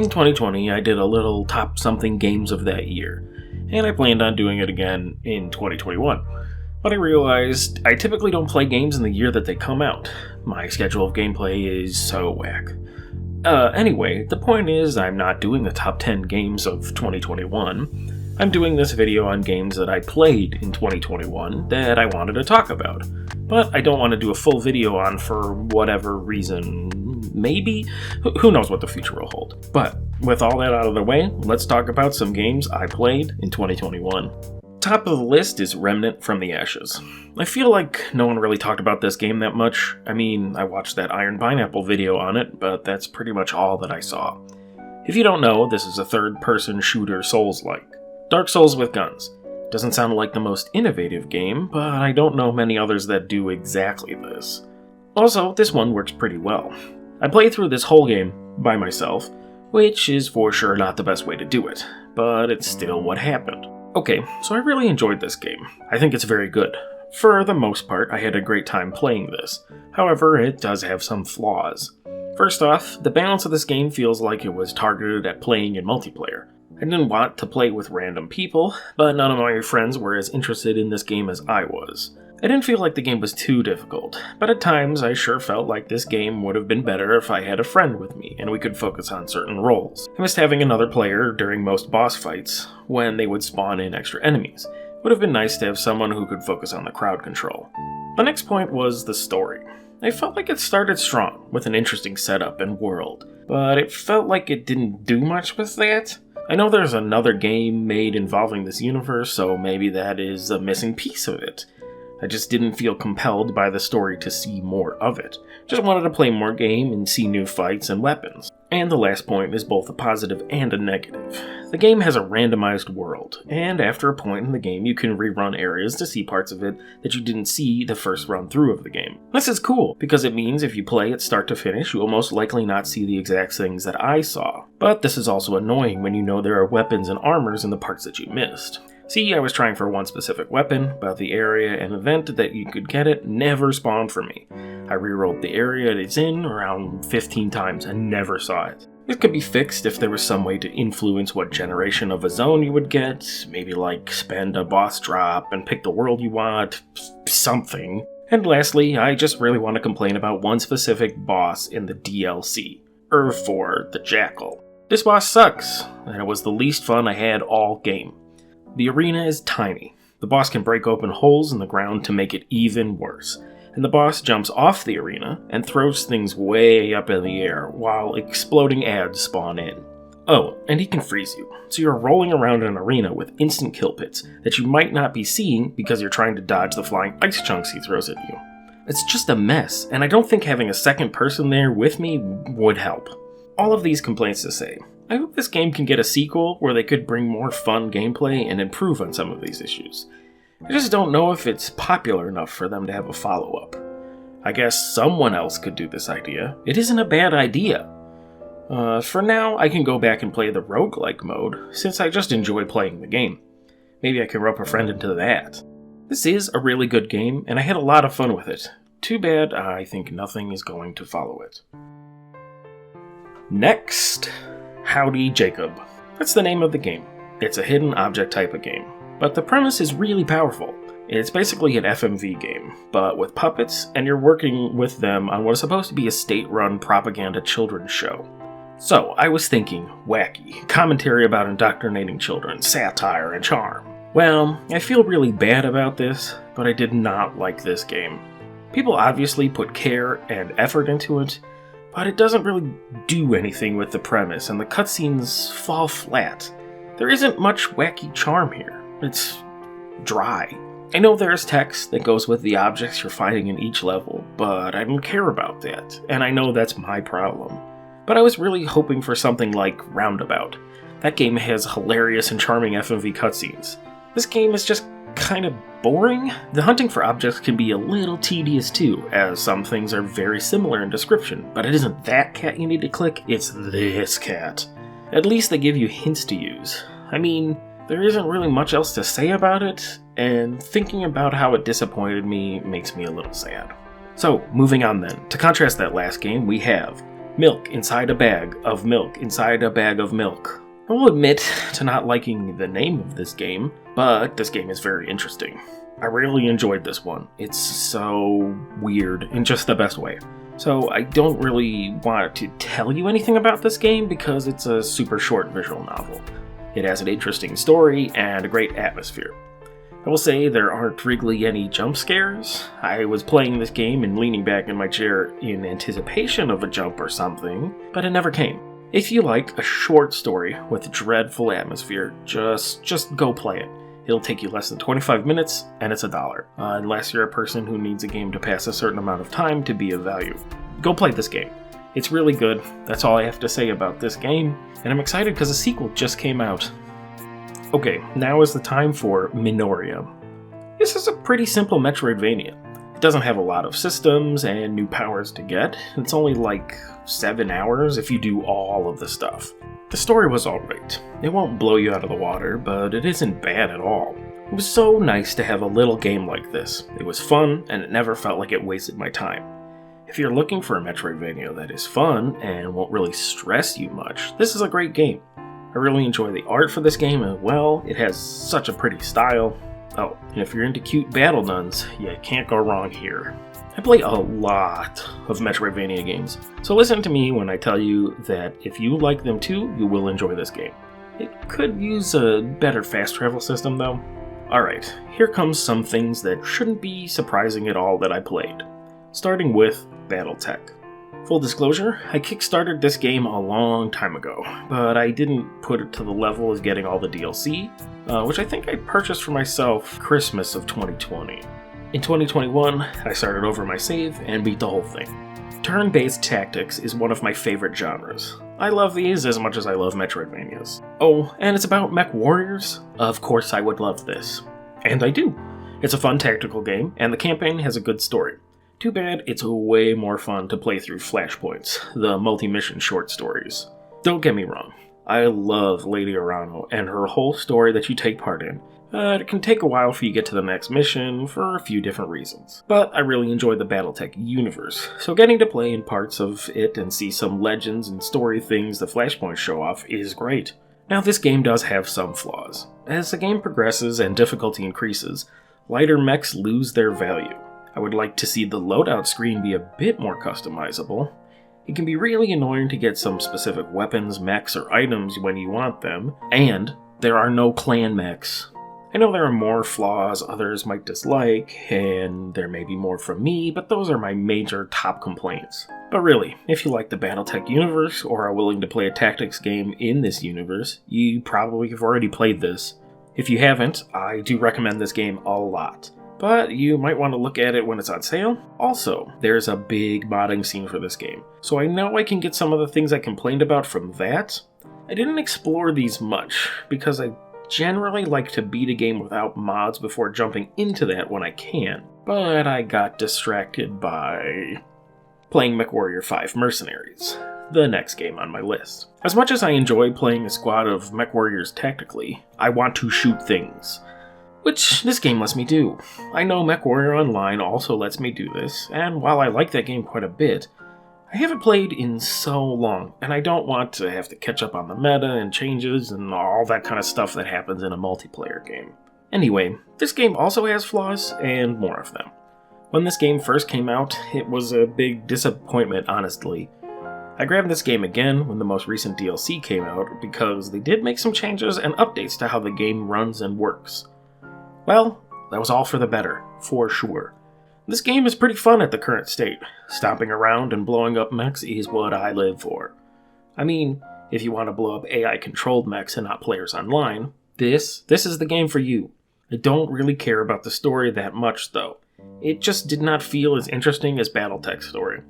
In 2020, I did a little top something games of that year, and I planned on doing it again in 2021. But I realized I typically don't play games in the year that they come out. My schedule of gameplay is so whack. Anyway, the point is I'm not doing the top 10 games of 2021. I'm doing this video on games that I played in 2021 that I wanted to talk about. But I don't want to do a full video on for whatever reason. Maybe? Who knows what the future will hold. But with all that out of the way, let's talk about some games I played in 2021. Top of the list is Remnant from the Ashes. I feel like no one really talked about this game that much. I mean, I watched that Iron Pineapple video on it, but that's pretty much all that I saw. If you don't know, this is a third-person shooter Souls-like. Dark Souls with guns. Doesn't sound like the most innovative game, but I don't know many others that do exactly this. Also, this one works pretty well. I played through this whole game by myself, which is for sure not the best way to do it, but it's still what happened. Okay, so I really enjoyed this game. I think it's very good. For the most part, I had a great time playing this. However, it does have some flaws. First off, the balance of this game feels like it was targeted at playing in multiplayer. I didn't want to play with random people, but none of my friends were as interested in this game as I was. I didn't feel like the game was too difficult, but at times I sure felt like this game would have been better if I had a friend with me and we could focus on certain roles. I missed having another player during most boss fights when they would spawn in extra enemies. It would have been nice to have someone who could focus on the crowd control. The next point was the story. I felt like it started strong, with an interesting setup and world, but it felt like it didn't do much with that. I know there's another game made involving this universe, so maybe that is a missing piece of it. I just didn't feel compelled by the story to see more of it. Just wanted to play more game and see new fights and weapons. And the last point is both a positive and a negative. The game has a randomized world, and after a point in the game you can rerun areas to see parts of it that you didn't see the first run through of the game. This is cool, because it means if you play it start to finish, you will most likely not see the exact things that I saw. But this is also annoying when you know there are weapons and armors in the parts that you missed. See, I was trying for one specific weapon, but the area and event that you could get it never spawned for me. I rerolled the area it's in around 15 times and never saw it. This could be fixed if there was some way to influence what generation of a zone you would get, maybe like spend a boss drop and pick the world you want, something. And lastly, I just really want to complain about one specific boss in the DLC, for the Jackal. This boss sucks, and it was the least fun I had all game. The arena is tiny. The boss can break open holes in the ground to make it even worse. And the boss jumps off the arena and throws things way up in the air while exploding ads spawn in. Oh, and he can freeze you, so you're rolling around an arena with instant kill pits that you might not be seeing because you're trying to dodge the flying ice chunks he throws at you. It's just a mess, and I don't think having a second person there with me would help. All of these complaints to say, I hope this game can get a sequel where they could bring more fun gameplay and improve on some of these issues. I just don't know if it's popular enough for them to have a follow-up. I guess someone else could do this idea. It isn't a bad idea. For now, I can go back and play the roguelike mode, since I just enjoy playing the game. Maybe I can rope a friend into that. This is a really good game, and I had a lot of fun with it. Too bad I think nothing is going to follow it. Next, Howdy Jacob. That's the name of the game. It's a hidden object type of game, but the premise is really powerful. It's basically an FMV game, but with puppets, and you're working with them on what is supposed to be a state-run propaganda children's show. So, I was thinking, wacky, commentary about indoctrinating children, satire, and charm. Well, I feel really bad about this, but I did not like this game. People obviously put care and effort into it, but it doesn't really do anything with the premise, and the cutscenes fall flat. There isn't much wacky charm here. It's dry. I know there's text that goes with the objects you're fighting in each level, but I don't care about that, and I know that's my problem. But I was really hoping for something like Roundabout. That game has hilarious and charming FMV cutscenes. This game is just kind of boring. The hunting for objects can be a little tedious too, as some things are very similar in description, but it isn't that cat you need to click, it's this cat. At least they give you hints to use. I mean, there isn't really much else to say about it, and thinking about how it disappointed me makes me a little sad. So, moving on then. To contrast that last game, we have Milk inside a bag of milk inside a bag of milk. I will admit to not liking the name of this game, but this game is very interesting. I really enjoyed this one. It's so weird in just the best way. So I don't really want to tell you anything about this game because it's a super short visual novel. It has an interesting story and a great atmosphere. I will say there aren't really any jump scares. I was playing this game and leaning back in my chair in anticipation of a jump or something, but it never came. If you like a short story with dreadful atmosphere, just go play it. It'll take you less than 25 minutes, and it's $1, unless you're a person who needs a game to pass a certain amount of time to be of value. Go play this game. It's really good. That's all I have to say about this game, and I'm excited because a sequel just came out. Okay, now is the time for Minorium. This is a pretty simple Metroidvania. It doesn't have a lot of systems and new powers to get. It's only like 7 hours if you do all of the stuff. The story was alright. It won't blow you out of the water, but it isn't bad at all. It was so nice to have a little game like this. It was fun, and it never felt like it wasted my time. If you're looking for a Metroidvania that is fun and won't really stress you much, this is a great game. I really enjoy the art for this game as well. It has such a pretty style. Oh, and if you're into cute battle nuns, you can't go wrong here. I play a lot of Metroidvania games, so listen to me when I tell you that if you like them too, you will enjoy this game. It could use a better fast travel system though. Alright, here comes some things that shouldn't be surprising at all that I played. Starting with BattleTech. Full disclosure, I kickstarted this game a long time ago, but I didn't put it to the level of getting all the DLC, which I think I purchased for myself Christmas of 2020. In 2021, I started over my save and beat the whole thing. Turn-based tactics is one of my favorite genres. I love these as much as I love Metroidvanias. Oh, and it's about mech warriors? Of course I would love this. And I do. It's a fun tactical game, and the campaign has a good story. Too bad it's way more fun to play through Flashpoints, the multi-mission short stories. Don't get me wrong, I love Lady Arano and her whole story that you take part in. It can take a while for you to get to the next mission for a few different reasons. But I really enjoy the BattleTech universe, so getting to play in parts of it and see some legends and story things the Flashpoints show off is great. Now this game does have some flaws. As the game progresses and difficulty increases, lighter mechs lose their value. I would like to see the loadout screen be a bit more customizable. It can be really annoying to get some specific weapons, mechs, or items when you want them, and there are no clan mechs. I know there are more flaws others might dislike, and there may be more from me, but those are my major top complaints. But really, if you like the BattleTech universe, or are willing to play a tactics game in this universe, you probably have already played this. If you haven't, I do recommend this game a lot. But you might want to look at it when it's on sale. Also, there's a big modding scene for this game, so I know I can get some of the things I complained about from that. I didn't explore these much, because I generally like to beat a game without mods before jumping into that when I can, but I got distracted by playing MechWarrior 5 Mercenaries, the next game on my list. As much as I enjoy playing a squad of MechWarriors tactically, I want to shoot things, which this game lets me do. I know MechWarrior Online also lets me do this, and while I like that game quite a bit, I haven't played in so long, and I don't want to have to catch up on the meta and changes and all that kind of stuff that happens in a multiplayer game. Anyway, this game also has flaws, and more of them. When this game first came out, it was a big disappointment, honestly. I grabbed this game again when the most recent DLC came out because they did make some changes and updates to how the game runs and works. Well, that was all for the better, for sure. This game is pretty fun at the current state. Stomping around and blowing up mechs is what I live for. I mean, if you want to blow up AI-controlled mechs and not players online, this is the game for you. I don't really care about the story that much, though. It just did not feel as interesting as BattleTech's story.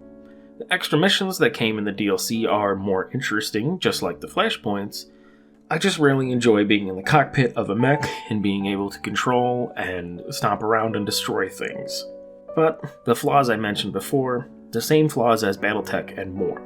The extra missions that came in the DLC are more interesting, just like the Flashpoints. I just really enjoy being in the cockpit of a mech and being able to control and stomp around and destroy things. But the flaws I mentioned before, the same flaws as BattleTech and more.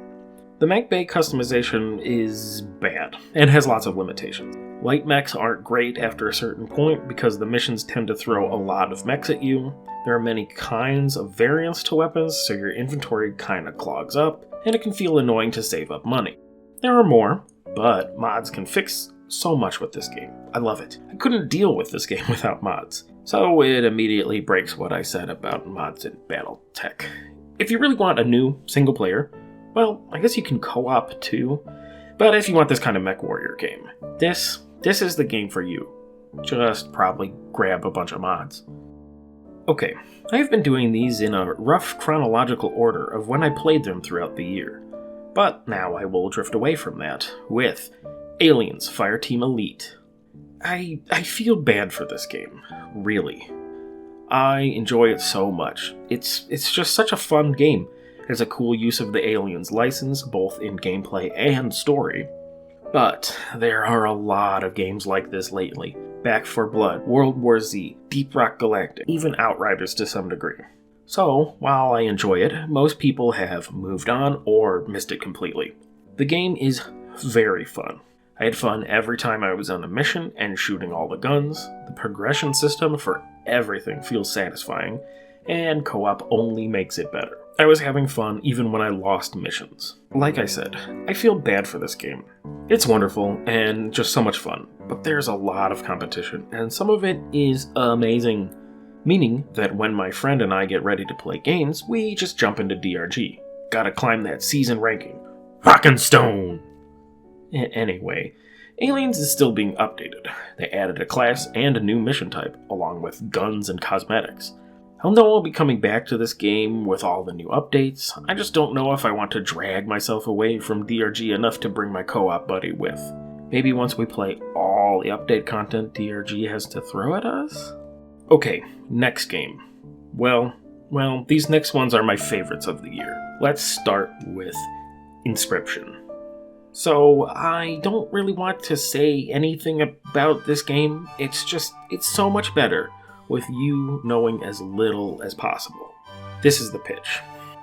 The mech bay customization is bad and has lots of limitations. Light mechs aren't great after a certain point because the missions tend to throw a lot of mechs at you. There are many kinds of variants to weapons, so your inventory kinda clogs up, and it can feel annoying to save up money. There are more, but mods can fix so much with this game. I love it. I couldn't deal with this game without mods. So it immediately breaks what I said about mods in BattleTech. If you really want a new single player, well, I guess you can co-op too. But if you want this kind of mech warrior game, this is the game for you. Just probably grab a bunch of mods. Okay, I've been doing these in a rough chronological order of when I played them throughout the year. But now I will drift away from that with Aliens Fireteam Elite. I feel bad for this game, really. I enjoy it so much. It's just such a fun game. It has a cool use of the Aliens license, both in gameplay and story. But there are a lot of games like this lately. Back 4 Blood, World War Z, Deep Rock Galactic, even Outriders to some degree. So, while I enjoy it, most people have moved on or missed it completely. The game is very fun. I had fun every time I was on a mission and shooting all the guns. The progression system for everything feels satisfying, and co-op only makes it better. I was having fun even when I lost missions. Like I said, I feel bad for this game. It's wonderful and just so much fun, but there's a lot of competition, and some of it is amazing. Meaning that when my friend and I get ready to play games, we just jump into DRG. Gotta climb that season ranking. Rockin' Stone! Anyway, Aliens is still being updated. They added a class and a new mission type, along with guns and cosmetics. I know I'll be coming back to this game with all the new updates. I just don't know if I want to drag myself away from DRG enough to bring my co-op buddy with. Maybe once we play all the update content DRG has to throw at us? Okay, next game. Well, these next ones are my favorites of the year. Let's start with Inscription. So, I don't really want to say anything about this game. It's so much better with you knowing as little as possible. This is the pitch.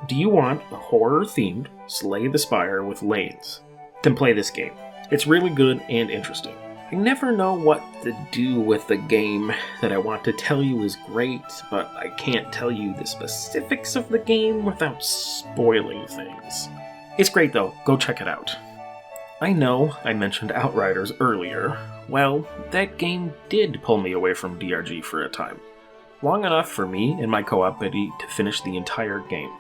Do you want a horror-themed Slay the Spire with lanes? Then play this game. It's really good and interesting. I never know what to do with the game that I want to tell you is great, but I can't tell you the specifics of the game without spoiling things. It's great though, go check it out. I know I mentioned Outriders earlier. Well, that game did pull me away from DRG for a time. Long enough for me and my co-op buddy to finish the entire game.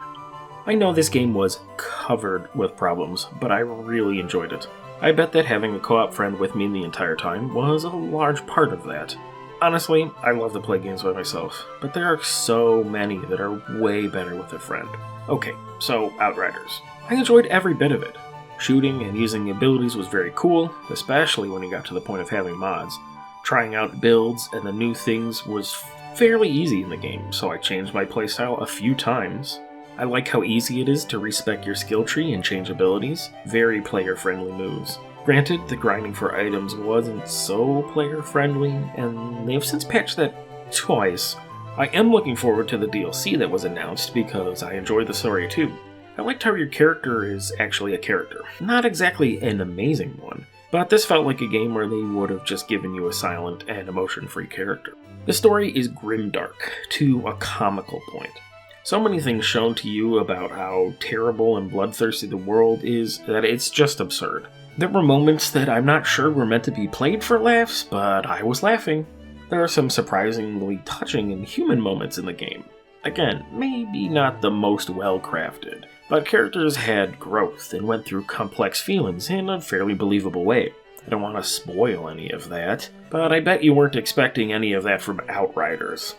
I know this game was covered with problems, but I really enjoyed it. I bet that having a co-op friend with me the entire time was a large part of that. Honestly, I love to play games by myself, but there are so many that are way better with a friend. Okay, so Outriders. I enjoyed every bit of it. Shooting and using the abilities was very cool, especially when you got to the point of having mods. Trying out builds and the new things was fairly easy in the game, so I changed my playstyle a few times. I like how easy it is to respec your skill tree and change abilities. Very player-friendly moves. Granted, the grinding for items wasn't so player-friendly, and they have since patched that twice. I am looking forward to the DLC that was announced because I enjoyed the story too. I liked how your character is actually a character. Not exactly an amazing one, but this felt like a game where they would have just given you a silent and emotion-free character. The story is grimdark to a comical point. So many things shown to you about how terrible and bloodthirsty the world is that it's just absurd. There were moments that I'm not sure were meant to be played for laughs, but I was laughing. There are some surprisingly touching and human moments in the game. Again, maybe not the most well-crafted, but characters had growth and went through complex feelings in a fairly believable way. I don't want to spoil any of that, but I bet you weren't expecting any of that from Outriders.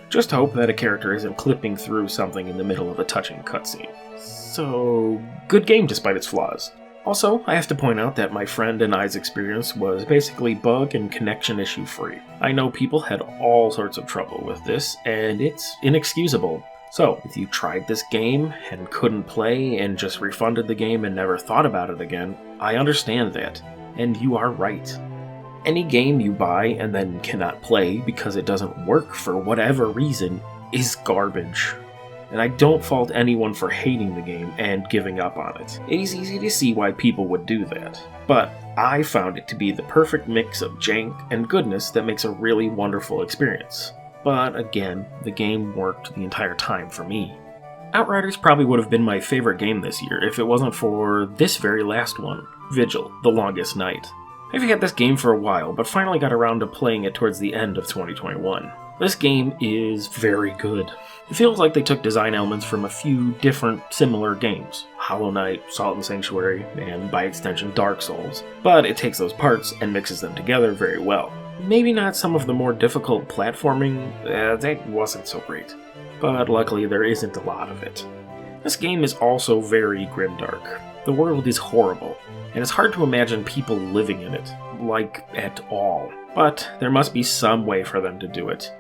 Just hope that a character isn't clipping through something in the middle of a touching cutscene. So, good game despite its flaws. Also, I have to point out that my friend and I's experience was basically bug and connection issue free. I know people had all sorts of trouble with this, and it's inexcusable. So, if you tried this game and couldn't play and just refunded the game and never thought about it again, I understand that, and you are right. Any game you buy and then cannot play because it doesn't work for whatever reason is garbage. And I don't fault anyone for hating the game and giving up on it. It is easy to see why people would do that. But I found it to be the perfect mix of jank and goodness that makes a really wonderful experience. But again, the game worked the entire time for me. Outriders probably would have been my favorite game this year if it wasn't for this very last one, Vigil, The Longest Night. I've had this game for a while, but finally got around to playing it towards the end of 2021. This game is very good. It feels like they took design elements from a few different similar games, Hollow Knight, Salt and Sanctuary, and by extension Dark Souls, but it takes those parts and mixes them together very well. Maybe not some of the more difficult platforming, that wasn't so great, but luckily there isn't a lot of it. This game is also very grimdark. The world is horrible, and it's hard to imagine people living in it, like, at all. But there must be some way for them to do it.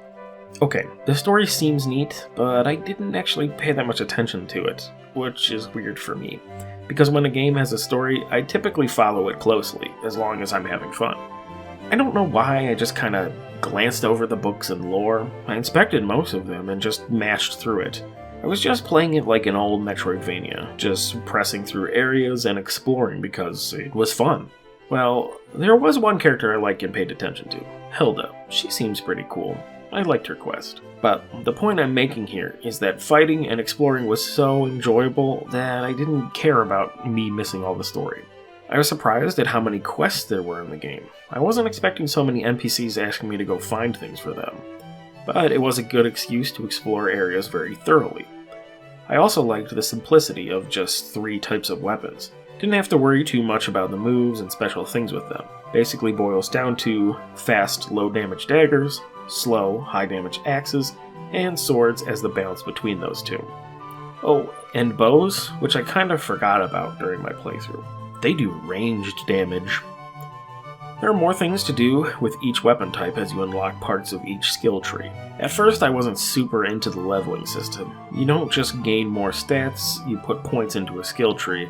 Okay, the story seems neat, but I didn't actually pay that much attention to it, which is weird for me. Because when a game has a story, I typically follow it closely, as long as I'm having fun. I don't know why, I just kinda glanced over the books and lore. I inspected most of them and just mashed through it. I was just playing it like an old Metroidvania, just pressing through areas and exploring because it was fun. Well, there was one character I liked and paid attention to, Hilda. She seems pretty cool. I liked her quest. But the point I'm making here is that fighting and exploring was so enjoyable that I didn't care about me missing all the story. I was surprised at how many quests there were in the game. I wasn't expecting so many NPCs asking me to go find things for them. But it was a good excuse to explore areas very thoroughly. I also liked the simplicity of just 3 types of weapons. Didn't have to worry too much about the moves and special things with them. Basically boils down to fast, low damage daggers, slow, high damage axes, and swords as the balance between those two. Oh, and bows, which I kind of forgot about during my playthrough. They do ranged damage. There are more things to do with each weapon type as you unlock parts of each skill tree. At first I wasn't super into the leveling system. You don't just gain more stats, you put points into a skill tree,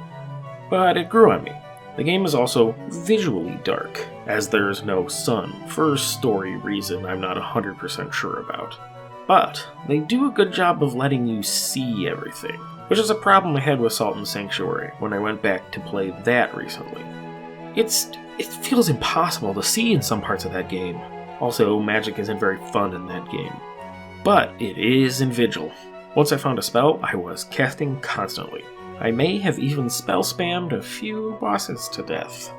but it grew on me. The game is also visually dark, as there's no sun, for a story reason I'm not 100% sure about. But they do a good job of letting you see everything, which is a problem I had with Salt and Sanctuary when I went back to play that recently. It feels impossible to see in some parts of that game. Also, magic isn't very fun in that game. But it is in Vigil. Once I found a spell, I was casting constantly. I may have even spell spammed a few bosses to death.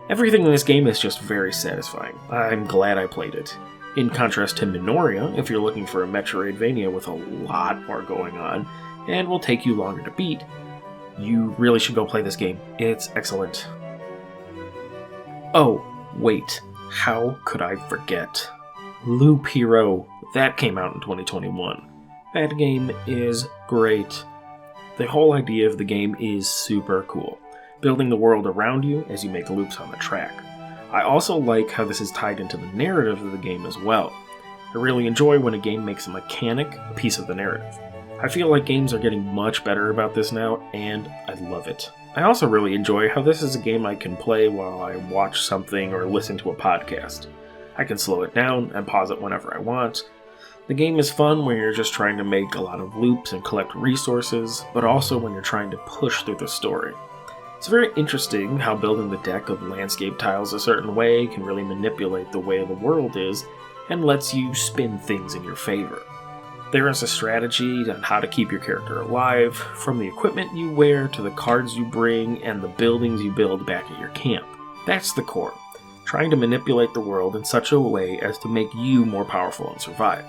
Everything in this game is just very satisfying. I'm glad I played it. In contrast to Minorium, if you're looking for a Metroidvania with a lot more going on, and will take you longer to beat, you really should go play this game. It's excellent. Oh, wait. How could I forget? Loop Hero. That came out in 2021. That game is great. The whole idea of the game is super cool, building the world around you as you make loops on the track. I also like how this is tied into the narrative of the game as well. I really enjoy when a game makes a mechanic a piece of the narrative. I feel like games are getting much better about this now, and I love it. I also really enjoy how this is a game I can play while I watch something or listen to a podcast. I can slow it down and pause it whenever I want. The game is fun when you're just trying to make a lot of loops and collect resources, but also when you're trying to push through the story. It's very interesting how building the deck of landscape tiles a certain way can really manipulate the way the world is and lets you spin things in your favor. There is a strategy on how to keep your character alive, from the equipment you wear to the cards you bring and the buildings you build back at your camp. That's the core, trying to manipulate the world in such a way as to make you more powerful and survive.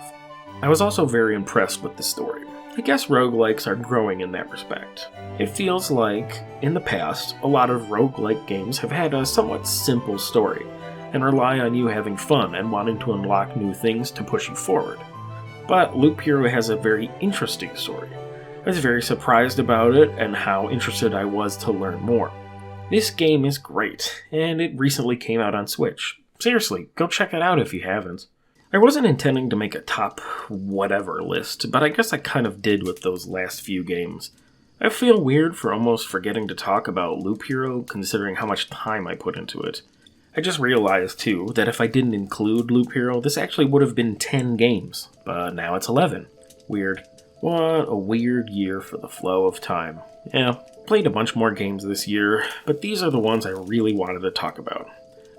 I was also very impressed with the story. I guess roguelikes are growing in that respect. It feels like, in the past, a lot of roguelike games have had a somewhat simple story, and rely on you having fun and wanting to unlock new things to push you forward. But Loop Hero has a very interesting story. I was very surprised about it and how interested I was to learn more. This game is great, and it recently came out on Switch. Seriously, go check it out if you haven't. I wasn't intending to make a top whatever list, but I guess I kind of did with those last few games. I feel weird for almost forgetting to talk about Loop Hero, considering how much time I put into it. I just realized, too, that if I didn't include Loop Hero, this actually would have been 10 games, but now it's 11. Weird. What a weird year for the flow of time. Yeah, played a bunch more games this year, but these are the ones I really wanted to talk about.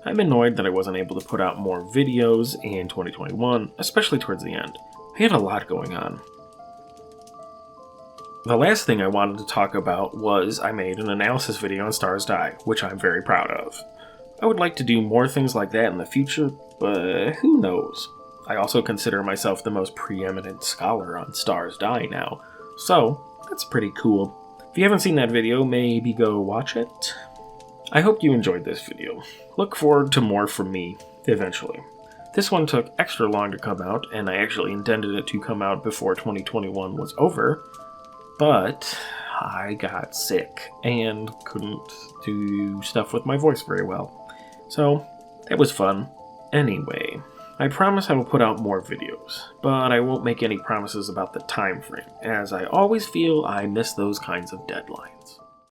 I'm annoyed that I wasn't able to put out more videos in 2021, especially towards the end. I had a lot going on. The last thing I wanted to talk about was I made an analysis video on Stars Die, which I'm very proud of. I would like to do more things like that in the future, but who knows? I also consider myself the most preeminent scholar on Stars Die now, so that's pretty cool. If you haven't seen that video, maybe go watch it. I hope you enjoyed this video. Look forward to more from me, eventually. This one took extra long to come out, and I actually intended it to come out before 2021 was over, but I got sick and couldn't do stuff with my voice very well. So, that was fun. Anyway, I promise I will put out more videos, but I won't make any promises about the time frame, as I always feel I miss those kinds of deadlines.